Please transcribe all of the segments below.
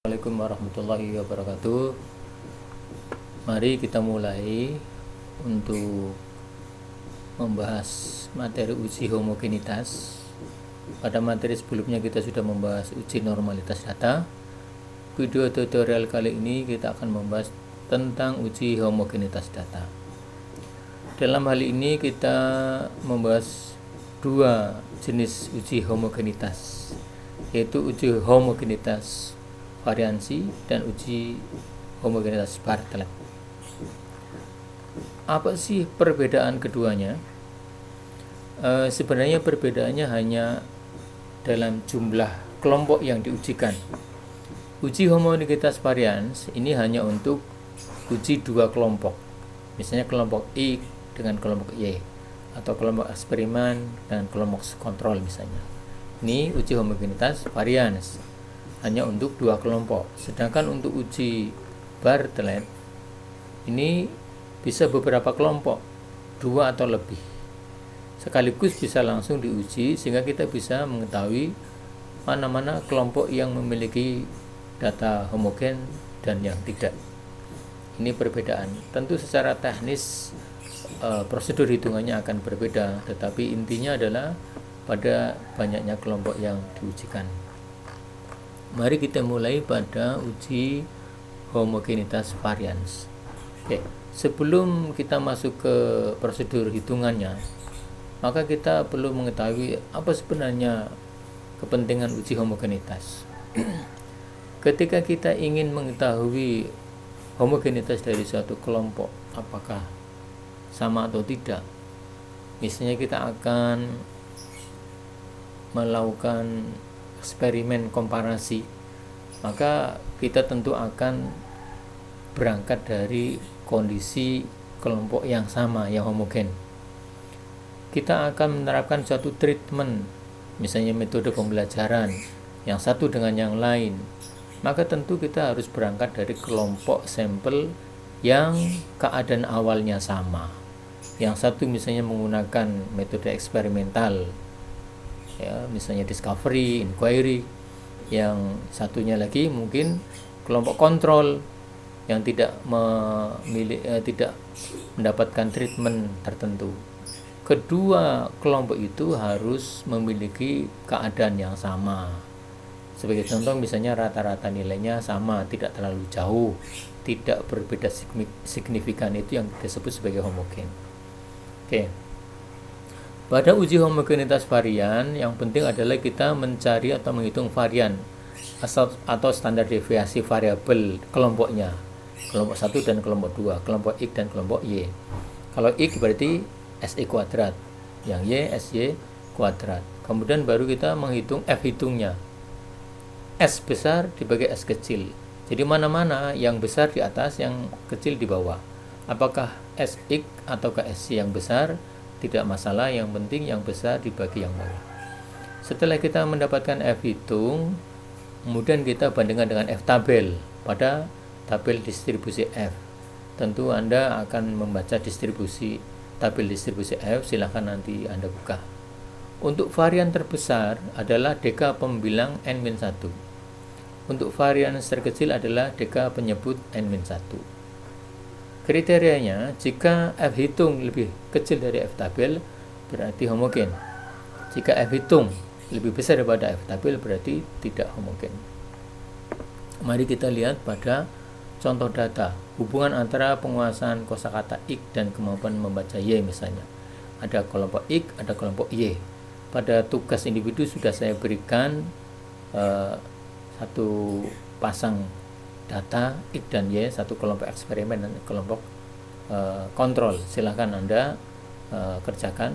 Assalamualaikum warahmatullahi wabarakatuh. Mari kita mulai untuk membahas materi uji homogenitas. Pada materi sebelumnya kita sudah membahas uji normalitas data. Video tutorial kali ini kita akan membahas tentang uji homogenitas data. Dalam hal ini kita membahas dua jenis uji homogenitas, yaitu uji homogenitas variansi dan uji homogenitas Bartlett. Apa sih perbedaan keduanya? Sebenarnya perbedaannya hanya dalam jumlah kelompok yang diujikan. Uji homogenitas varians ini hanya untuk uji dua kelompok, misalnya kelompok X dengan kelompok Y, atau kelompok eksperimen dan kelompok kontrol misalnya. Ini uji homogenitas varians hanya untuk dua kelompok. Sedangkan untuk uji Bartlett ini bisa beberapa kelompok, dua atau lebih, sekaligus bisa langsung diuji, sehingga kita bisa mengetahui mana-mana kelompok yang memiliki data homogen dan yang tidak. Ini perbedaan. Tentu secara teknis prosedur hitungannya akan berbeda, tetapi intinya adalah pada banyaknya kelompok yang diujikan. Mari kita mulai pada uji homogenitas varians. Oke, sebelum kita masuk ke prosedur hitungannya, maka kita perlu mengetahui apa sebenarnya kepentingan uji homogenitas. Ketika kita ingin mengetahui homogenitas dari suatu kelompok, apakah sama atau tidak, misalnya kita akan melakukan eksperimen komparasi, maka kita tentu akan berangkat dari kondisi kelompok yang sama, yang homogen. Kita akan menerapkan suatu treatment, misalnya metode pembelajaran yang satu dengan yang lain, maka tentu kita harus berangkat dari kelompok sampel yang keadaan awalnya sama. Yang satu misalnya menggunakan metode eksperimental, ya, misalnya discovery, inquiry. Yang satunya lagi mungkin kelompok kontrol yang tidak mendapatkan treatment tertentu. Kedua kelompok itu harus memiliki keadaan yang sama. Sebagai contoh misalnya rata-rata nilainya sama, tidak terlalu jauh, tidak berbeda signifikan, itu yang disebut sebagai homogen. Oke. Pada uji homogenitas varian, yang penting adalah kita mencari atau menghitung varian atau standar deviasi variabel kelompoknya. Kelompok 1 dan kelompok 2, kelompok X dan kelompok Y. Kalau X berarti SY kuadrat, yang Y SY kuadrat. Kemudian baru kita menghitung F hitungnya. S besar dibagi S kecil. Jadi mana-mana yang besar di atas, yang kecil di bawah. Apakah SX atau SY yang besar? Tidak masalah, yang penting yang besar dibagi yang bawah. Setelah kita mendapatkan F hitung, kemudian kita bandingkan dengan F tabel pada tabel distribusi F. Tentu Anda akan membaca tabel distribusi F, silahkan nanti Anda buka. Untuk varian terbesar adalah deka pembilang N-1. Untuk varian terkecil adalah deka penyebut N-1. Kriterianya, jika F hitung lebih kecil dari F tabel, berarti homogen. Jika F hitung lebih besar daripada F tabel, berarti tidak homogen. Mari kita lihat pada contoh data, hubungan antara penguasaan kosakata X dan kemampuan membaca Y misalnya. Ada kelompok X, ada kelompok Y. Pada tugas individu sudah saya berikan satu pasang data X dan Y, satu kelompok eksperimen dan kelompok kontrol. Silahkan Anda kerjakan.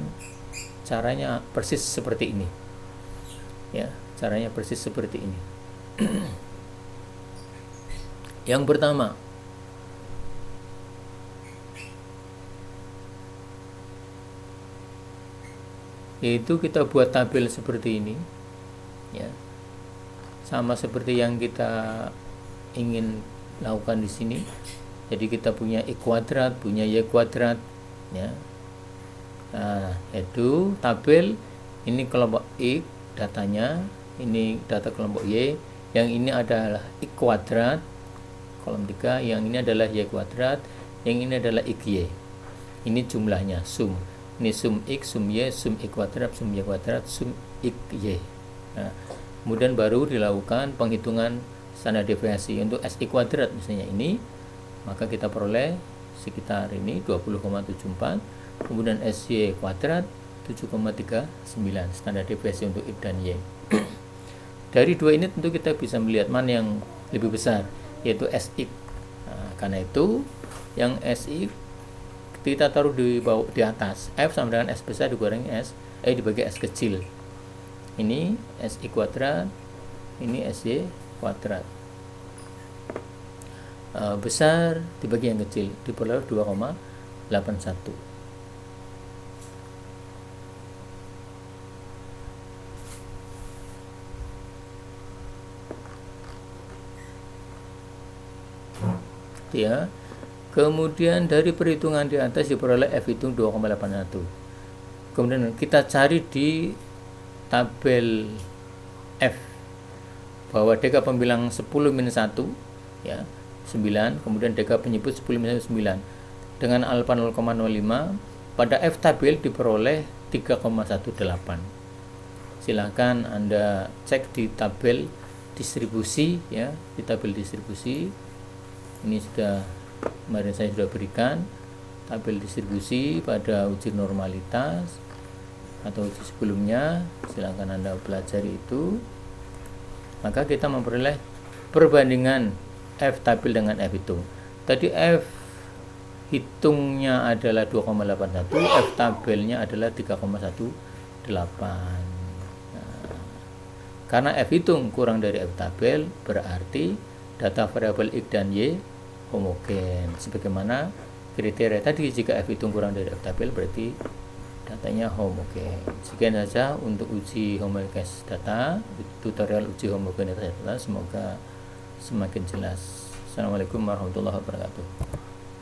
Caranya persis seperti ini, ya, caranya persis seperti ini. Yang pertama, yaitu kita buat tabel seperti ini, ya, sama seperti yang kita ingin lakukan di sini. Jadi kita punya X kuadrat, punya Y kuadrat, ya. Nah, itu tabel, ini kelompok X datanya, ini data kelompok Y, yang ini adalah X kuadrat, kolom 3, yang ini adalah Y kuadrat, yang ini adalah XY. Ini jumlahnya, sum. Ini sum X, sum Y, sum X kuadrat, sum Y kuadrat, sum XY. Nah, kemudian baru dilakukan penghitungan standar deviasi untuk SI kuadrat misalnya ini, maka kita peroleh sekitar ini 20,74, kemudian SY kuadrat 7,39 standar deviasi untuk X dan Y. Dari dua ini tentu kita bisa melihat mana yang lebih besar, yaitu SX. Nah, karena itu yang SX kita taruh di bawah, di atas. F sama dengan S besar dikurangi dibagi S kecil. Ini SI kuadrat, ini SY kuadrat. Besar dibagi yang kecil, diperoleh 2,81. Ya. Kemudian dari perhitungan di atas diperoleh F hitung 2,81. Kemudian kita cari di tabel F bahwa deka pembilang 10 minus 1 ya 9, kemudian deka penyebut 10 minus 9 dengan alfa 0,05, pada F tabel diperoleh 3,18. Silakan Anda cek di tabel distribusi ya, di tabel distribusi ini sudah kemarin saya sudah berikan tabel distribusi pada uji normalitas atau uji sebelumnya, silakan Anda pelajari itu. Maka kita memperoleh perbandingan F tabel dengan F hitung. Tadi F hitungnya adalah 2,81, F tabelnya adalah 3,18. Nah, karena F hitung kurang dari F tabel, berarti data variabel X dan Y homogen. Sebagaimana kriteria tadi, jika F hitung kurang dari F tabel berarti datanya homogen. Sekian saja untuk uji homogenitas data, tutorial uji homogenitas data. Semoga semakin jelas. Assalamualaikum warahmatullahi wabarakatuh.